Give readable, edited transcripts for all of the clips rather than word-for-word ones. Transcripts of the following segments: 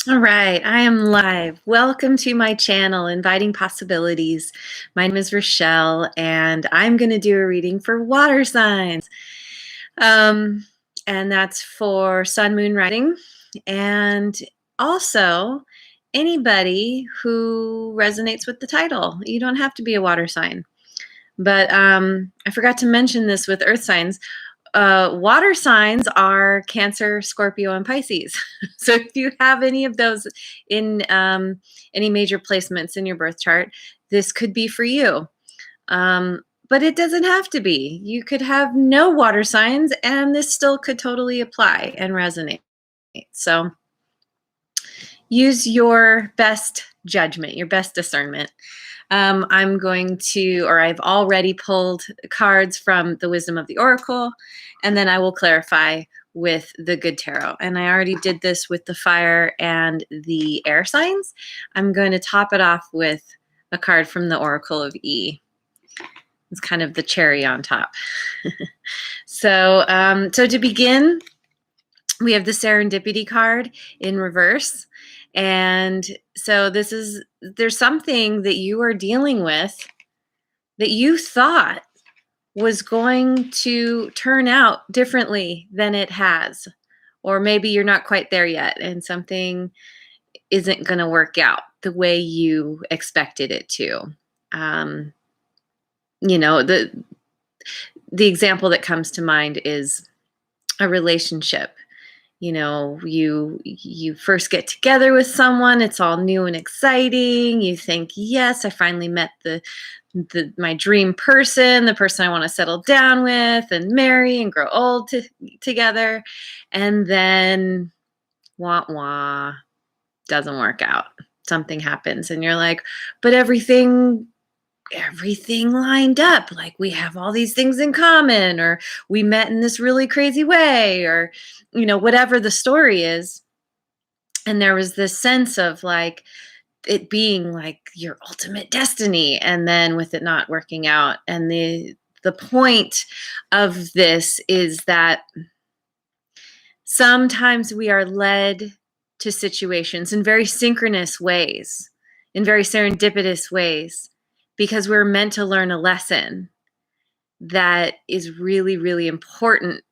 All right, I am live. Welcome to my channel, Inviting Possibilities. My name is Rochelle, and I'm going to do a reading for water signs. And that's for sun, moon, rising, and also anybody who resonates with the title. You don't have to be a water sign. But I forgot to mention this with earth signs. Water signs are Cancer, Scorpio, and Pisces. So if you have any of those in any major placements in your birth chart, this could be for you. But it doesn't have to be. You could have no water signs, and this still could totally apply and resonate. So use your best judgment, your best discernment. I'm going to, or I've already pulled cards from the Wisdom of the Oracle, and then I will clarify with the Good Tarot. And I already did this with the fire and the air signs. I'm going to top it off with a card from the Oracle of E. It's kind of the cherry on top. So to begin, we have the Serendipity card in reverse. And so there's something that you are dealing with that you thought was going to turn out differently than it has. Or maybe you're not quite there yet and something isn't going to work out the way you expected it to. The example that comes to mind is a relationship. You first get together with someone, it's all new and exciting. You think, yes, I finally met my dream person, the person I want to settle down with and marry and grow old together. And then wah wah, doesn't work out. Something happens and you're like, but everything lined up. Like, we have all these things in common, or we met in this really crazy way, or whatever the story is. And there was this sense of like it being like your ultimate destiny, and then with it not working out. And the point of this is that sometimes we are led to situations in very synchronous ways, in very serendipitous ways, because we're meant to learn a lesson that is really, really important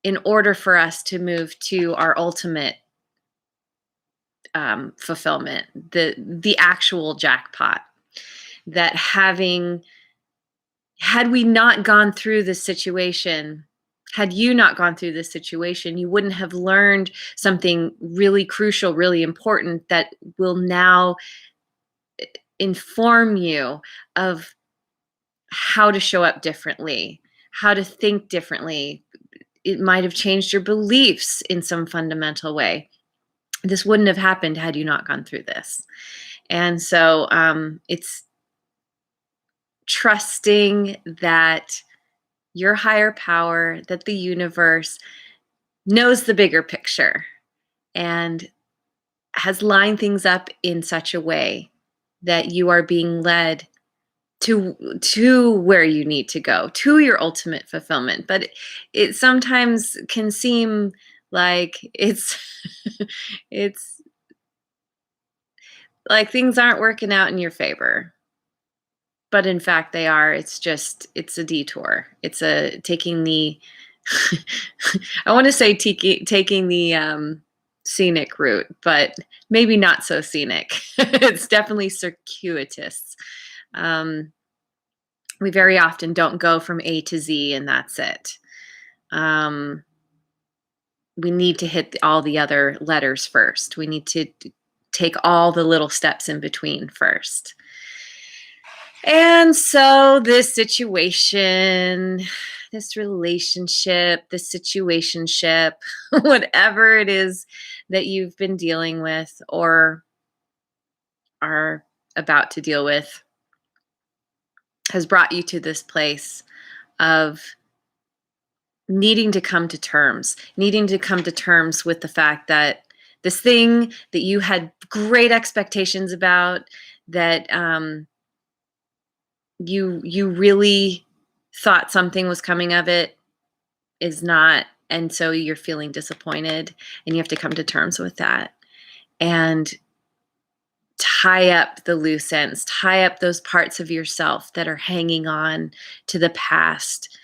in order for us to move to our ultimate fulfillment, the actual jackpot. That had we not gone through this situation, had you not gone through this situation, you wouldn't have learned something really crucial, really important that will now inform you of how to show up differently, how to think differently. It might have changed your beliefs in some fundamental way. This wouldn't have happened had you not gone through this. And so it's trusting that your higher power, that the universe knows the bigger picture and has lined things up in such a way that you are being led to where you need to go, to your ultimate fulfillment. But it sometimes can seem like it's it's like things aren't working out in your favor. But in fact, they are. It's a detour. It's taking the, I want to say taking the scenic route, but maybe not so scenic. It's definitely circuitous. We very often don't go from A to Z and that's it. We need to hit all the other letters first. We need to take all the little steps in between first. And so this situation, this relationship, this situationship, whatever it is that you've been dealing with or are about to deal with, has brought you to this place of needing to come to terms with the fact that this thing that you had great expectations about, that you really thought something was coming of it, is not. And so you're feeling disappointed and you have to come to terms with that. and tie up the loose ends, tie up those parts of yourself that are hanging on to the past,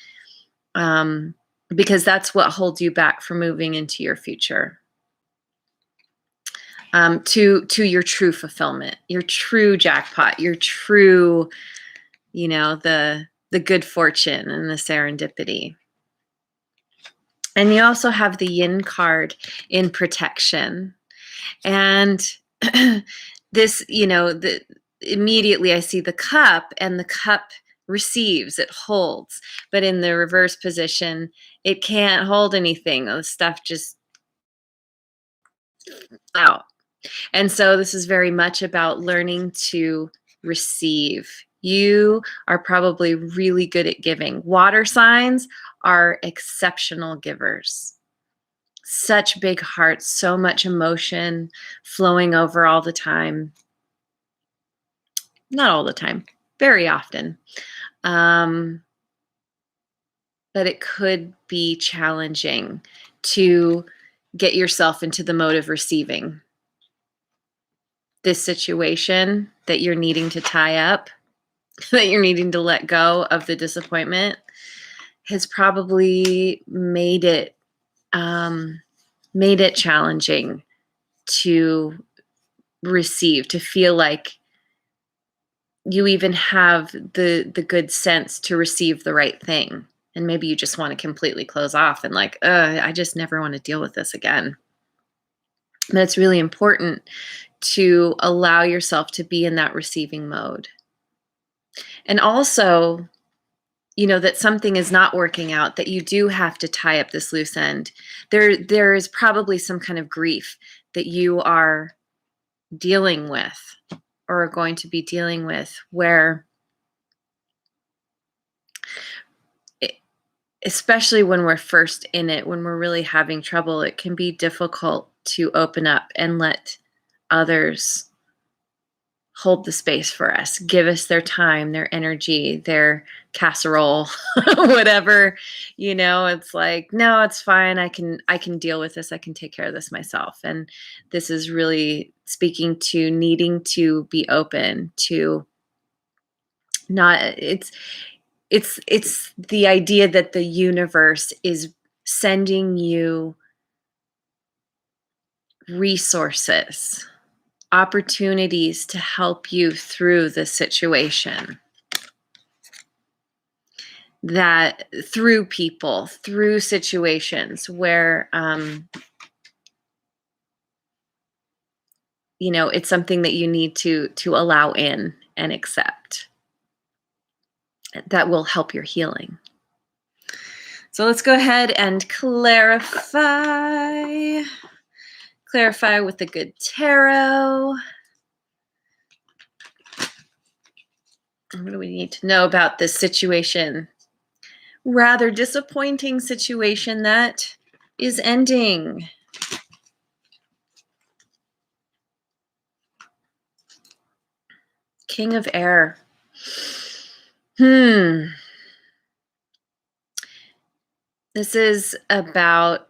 because that's what holds you back from moving into your future, to your true fulfillment, your true jackpot, your true, the good fortune and the serendipity. And you also have the yin card in protection. And this, immediately I see the cup, and the cup receives, it holds. But in the reverse position, it can't hold anything. The stuff just out. And so this is very much about learning to receive. You are probably really good at giving. Water signs are exceptional givers. Such big hearts, so much emotion flowing over all the time. Not all the time, very often. But it could be challenging to get yourself into the mode of receiving. This situation that you're needing to tie up, that you're needing to let go of the disappointment, has probably made it challenging to receive, to feel like you even have the good sense to receive the right thing. And maybe you just want to completely close off and I just never want to deal with this again. But it's really important to allow yourself to be in that receiving mode. And also, that something is not working out, that you do have to tie up this loose end. There is probably some kind of grief that you are dealing with, or are going to be dealing with, where, especially when we're first in it, when we're really having trouble, it can be difficult to open up and let others hold the space for us, give us their time, their energy, their casserole, whatever. It's like, no, it's fine. I can deal with this. I can take care of this myself. And this is really speaking to needing to be open to not, it's the idea that the universe is sending you resources, opportunities to help you through the situation, that through people, through situations where it's something that you need to allow in and accept, that will help your healing. So let's go ahead and clarify with the good tarot. What do we need to know about this situation? Rather disappointing situation that is ending. King of Air. This is about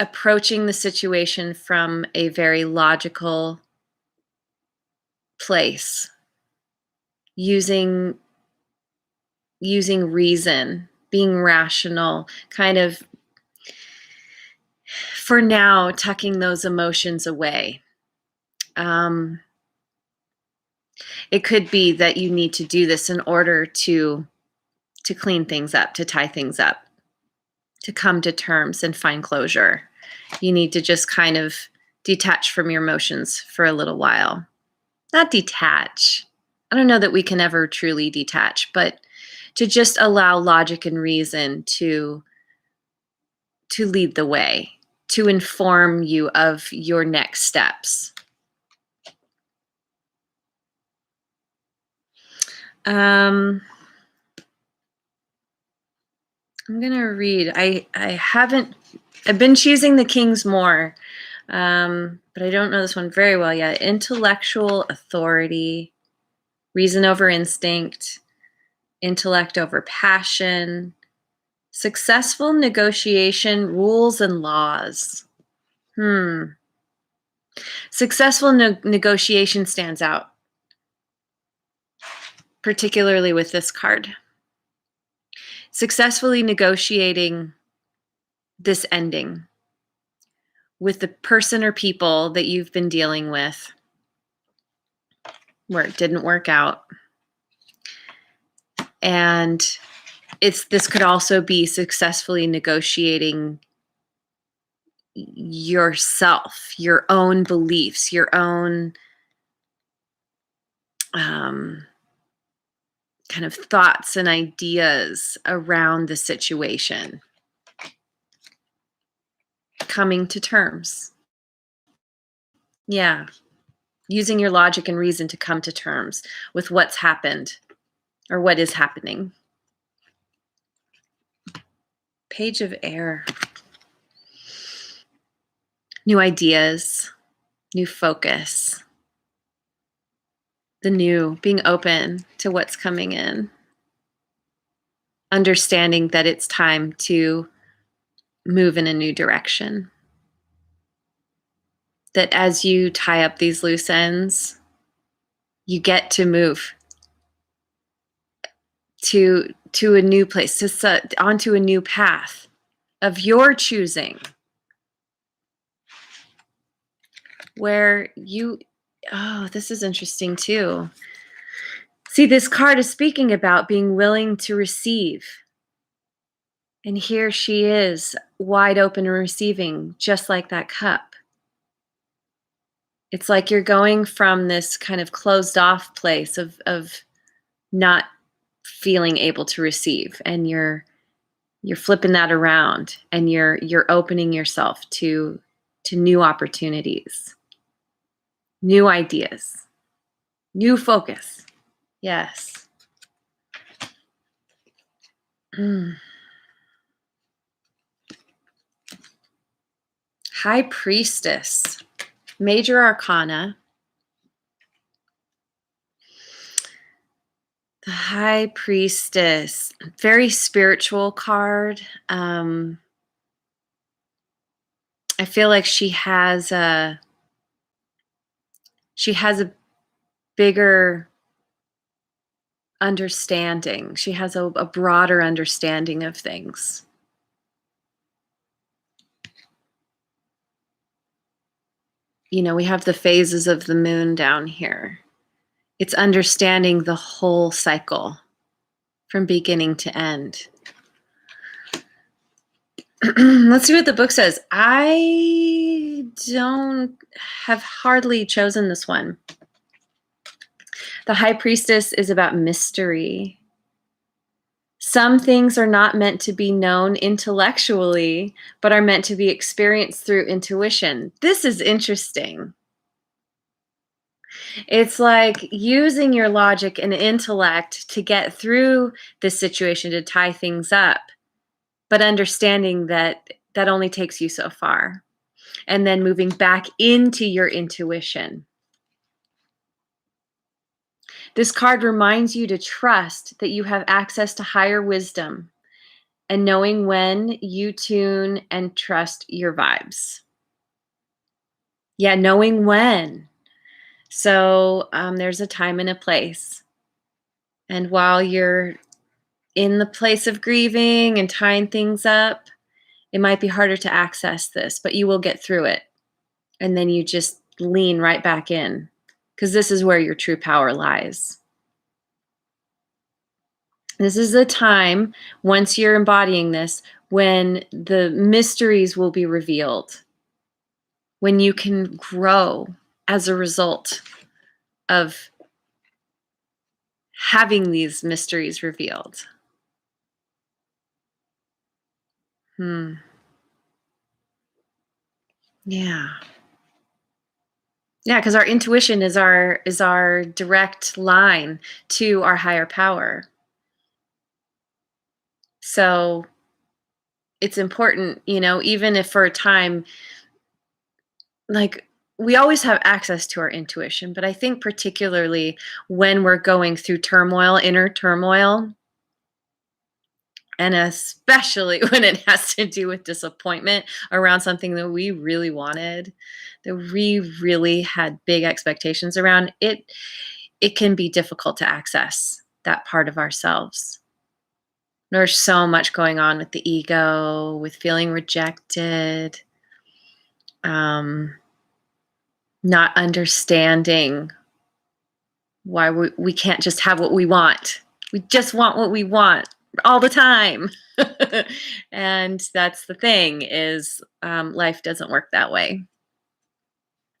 approaching the situation from a very logical place, using reason, being rational, kind of, for now, tucking those emotions away. It could be that you need to do this in order to clean things up, to tie things up, to come to terms and find closure. You need to just kind of detach from your emotions for a little while. Not detach. I don't know that we can ever truly detach, but to just allow logic and reason to lead the way, to inform you of your next steps. I'm going to read. I've been choosing the Kings more, but I don't know this one very well yet. Intellectual authority, reason over instinct, intellect over passion, successful negotiation, rules and laws. Successful negotiation stands out, particularly with this card. Successfully negotiating this ending with the person or people that you've been dealing with where it didn't work out. And this could also be successfully negotiating yourself, your own beliefs, your own kind of thoughts and ideas around the situation. Coming to terms. Yeah. Using your logic and reason to come to terms with what's happened or what is happening. Page of Air. New ideas, new focus. The new, being open to what's coming in. Understanding that it's time to move in a new direction. That as you tie up these loose ends, you get to move to a new place, onto a new path of your choosing, where this is interesting too. See, this card is speaking about being willing to receive. And here she is, wide open and receiving, just like that cup. It's like you're going from this kind of closed off place of not feeling able to receive, and you're flipping that around, and you're opening yourself to new opportunities, new ideas, new focus. Yes. High Priestess, Major Arcana. The High Priestess, very spiritual card. I feel like she has a bigger understanding. She has a broader understanding of things. You know, we have the phases of the moon down here. It's understanding the whole cycle from beginning to end. Let's see what the book says. I have hardly chosen this one. The High Priestess is about mystery. Some things are not meant to be known intellectually, but are meant to be experienced through intuition. This is interesting. It's like using your logic and intellect to get through this situation, to tie things up, but understanding that only takes you so far. And then moving back into your intuition. This card reminds you to trust that you have access to higher wisdom and knowing when you tune and trust your vibes. Yeah, knowing when. So there's a time and a place. And while you're in the place of grieving and tying things up, it might be harder to access this, but you will get through it. And then you just lean right back in, because this is where your true power lies. This is the time, once you're embodying this, when the mysteries will be revealed, when you can grow as a result of having these mysteries revealed. Yeah. Yeah, because our intuition is our direct line to our higher power. So it's important, even if for a time, like, we always have access to our intuition, but I think particularly when we're going through turmoil, inner turmoil, And especially when it has to do with disappointment around something that we really wanted, that we really had big expectations around, it can be difficult to access that part of ourselves. There's so much going on with the ego, with feeling rejected, um, not understanding why we can't just have what we want. We just want what we want all the time. And that's the thing is life doesn't work that way.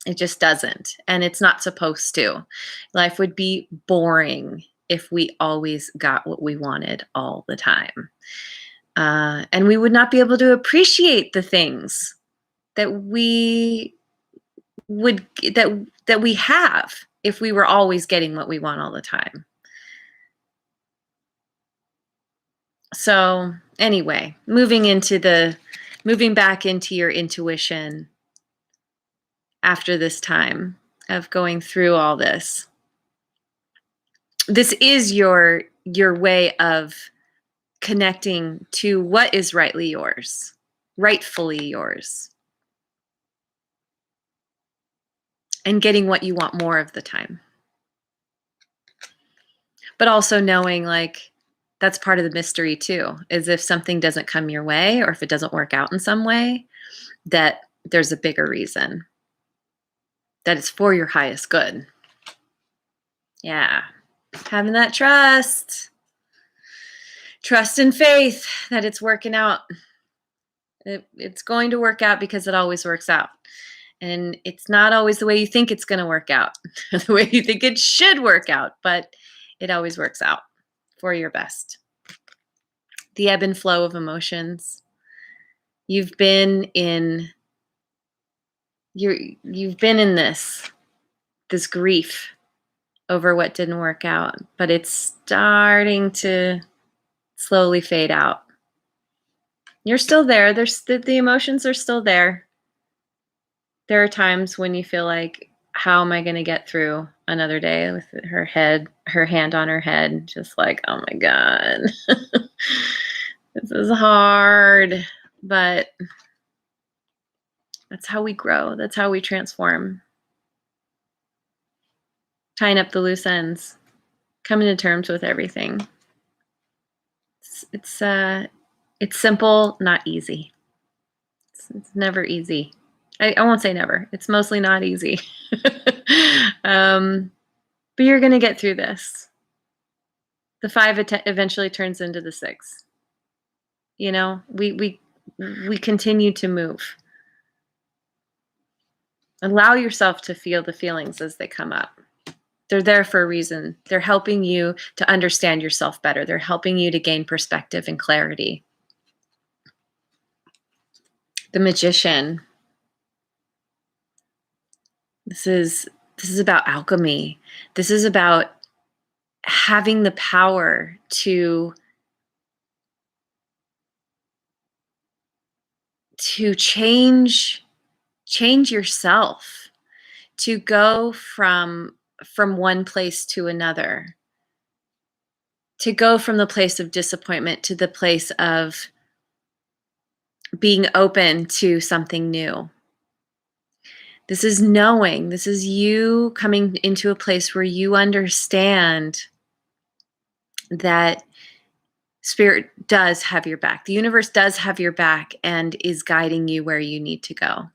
It just doesn't. And it's not supposed to. Life would be boring if we always got what we wanted all the time. And we would not be able to appreciate the things that we would that we have if we were always getting what we want all the time. So anyway, moving back into your intuition after this time of going through all this. This is your way of connecting to what is rightfully yours, and getting what you want more of the time. But also knowing like that's part of the mystery too, is if something doesn't come your way or if it doesn't work out in some way, that there's a bigger reason, that it's for your highest good. Yeah. Having that trust and faith that it's working out. It's going to work out because it always works out. And it's not always the way you think it's going to work out, the way you think it should work out, but it always works out for your best. The ebb and flow of emotions. You've been in this grief over what didn't work out, but it's starting to slowly fade out. You're still there. The emotions are still there. There are times when you feel like, how am I going to get through another day with her hand on her head, just like, oh my God, this is hard, but that's how we grow. That's how we transform. Tying up the loose ends, coming to terms with everything. It's simple, not easy. It's never easy. I won't say never. It's mostly not easy. But you're going to get through this. The 5 eventually turns into the 6. You know, we continue to move. Allow yourself to feel the feelings as they come up. They're there for a reason. They're helping you to understand yourself better. They're helping you to gain perspective and clarity. The Magician. This is about alchemy. This is about having the power to change yourself, to go from one place to another, to go from the place of disappointment to the place of being open to something new. This is knowing, this is you coming into a place where you understand that Spirit does have your back. The universe does have your back and is guiding you where you need to go.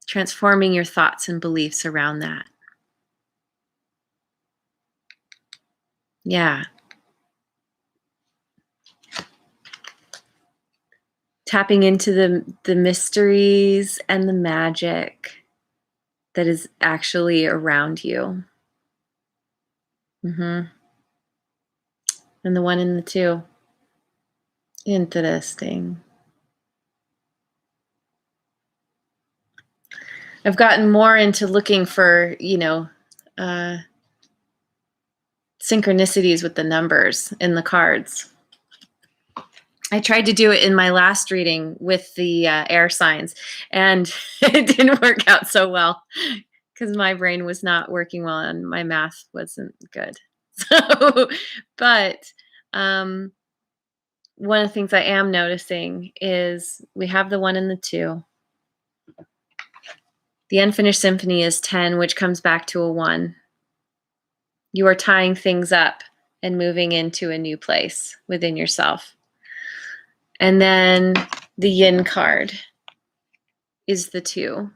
Transforming your thoughts and beliefs around that. Yeah. Tapping into the mysteries and the magic that is actually around you. And the 1 and the 2. Interesting. I've gotten more into looking for, synchronicities with the numbers in the cards. I tried to do it in my last reading with the air signs, and it didn't work out so well because my brain was not working well and my math wasn't good. So, but one of the things I am noticing is we have the 1 and the 2. The unfinished symphony is 10, which comes back to a 1. You are tying things up and moving into a new place within yourself. And then the yin card is the 2.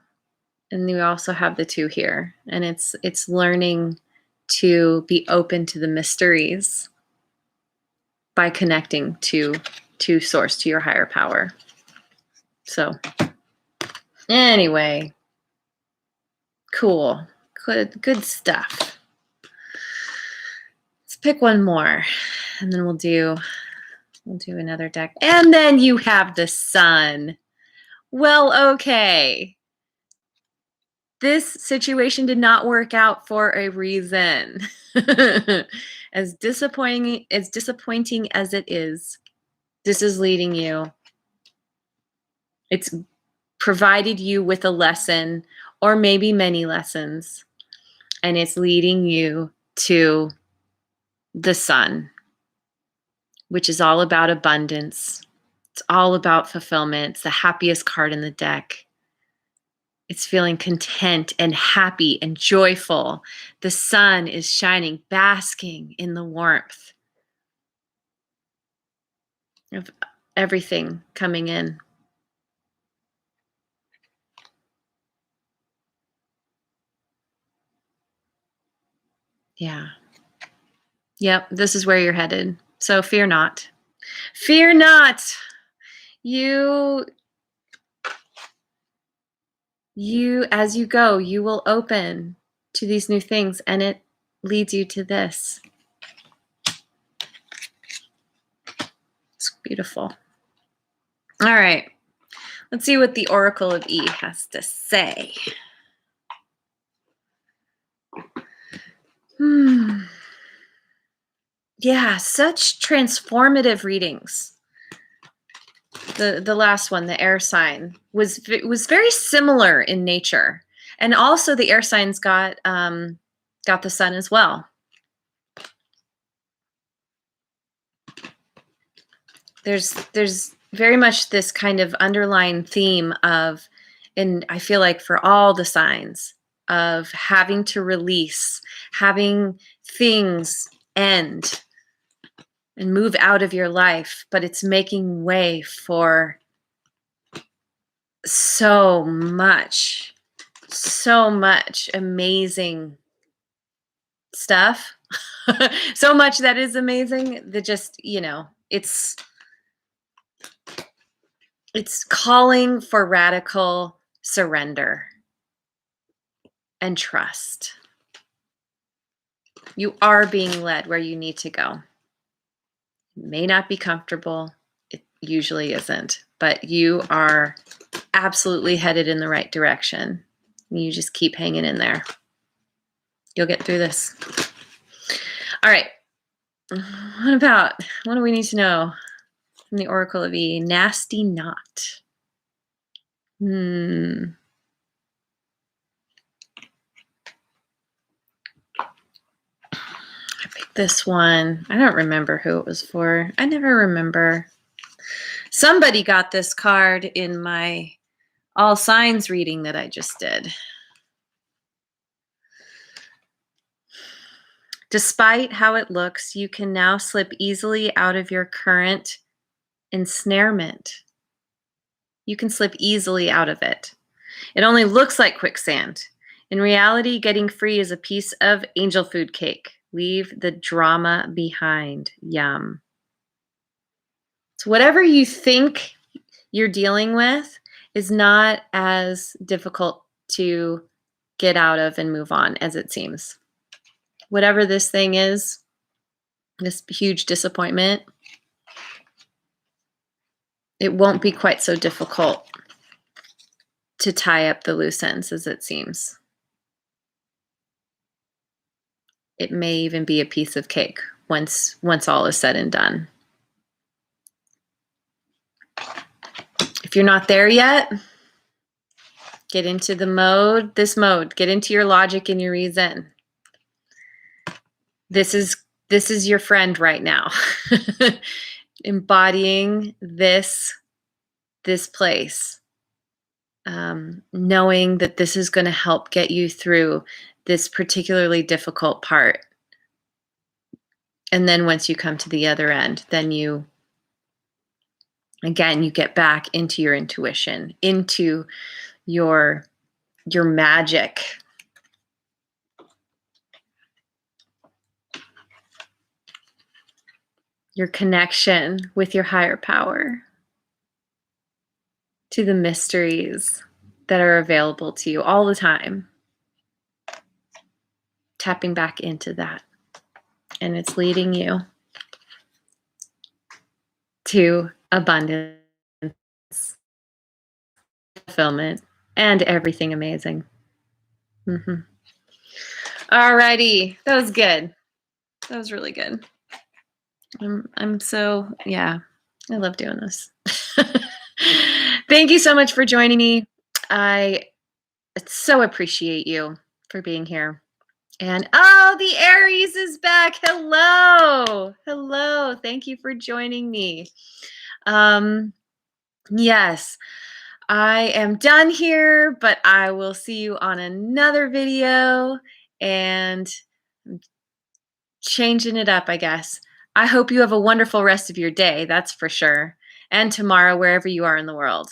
And you also have the 2 here. And it's learning to be open to the mysteries by connecting to source, to your higher power. So anyway, cool. Good stuff. Let's pick one more and then we'll do another deck. And then you have the Sun. Well, okay. This situation did not work out for a reason. As disappointing as it is, this is leading you. It's provided you with a lesson, or maybe many lessons, and it's leading you to the Sun, which is all about abundance. It's all about fulfillment. It's the happiest card in the deck. It's feeling content and happy and joyful. The sun is shining, basking in the warmth of everything coming in. Yeah. Yep, this is where you're headed. So fear not. Fear not. You, as you go, you will open to these new things, and it leads you to this. It's beautiful. All right. Let's see what the Oracle of E has to say. Yeah, such transformative readings. The last one, the air sign, was very similar in nature, and also the air signs got the sun as well. There's very much this kind of underlying theme of, and I feel like for all the signs, of having to release, having things end and move out of your life, but it's making way for so much amazing stuff. So much that is amazing that just, it's calling for radical surrender and trust. You are being led where you need to go. It may not be comfortable. It usually isn't, but you are absolutely headed in the right direction. You just keep hanging in there. You'll get through this. All right. What do we need to know from the Oracle of E? Nasty knot. I picked this one. I don't remember who it was for. I never remember. Somebody got this card in my all signs reading that I just did. Despite how it looks, you can now slip easily out of your current ensnarement. You can slip easily out of it. It only looks like quicksand. In reality, getting free is a piece of angel food cake. Leave the drama behind. Yum. So whatever you think you're dealing with is not as difficult to get out of and move on as it seems. Whatever this thing is, this huge disappointment, it won't be quite so difficult to tie up the loose ends as it seems. It may even be a piece of cake once all is said and done. If you're not there yet, get into this mode, get into your logic and your reason. This is your friend right now. embodying this place, knowing that this is going to help get you through this particularly difficult part. And then once you come to the other end, then you get back into your intuition, into your magic. Your connection with your higher power, to the mysteries that are available to you all the time. Tapping back into that. And it's leading you to abundance, fulfillment, and everything amazing. Alrighty, that was good. That was really good. I'm so, yeah, I love doing this. Thank you so much for joining me. I so appreciate you for being here. And oh, the Aries is back. Hello. Hello. Thank you for joining me. Yes, I am done here, but I will see you on another video and changing it up, I guess. I hope you have a wonderful rest of your day, that's for sure. And tomorrow, wherever you are in the world.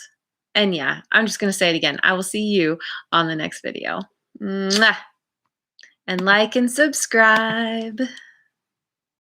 And yeah, I'm just going to say it again. I will see you on the next video. Mwah. And like and subscribe.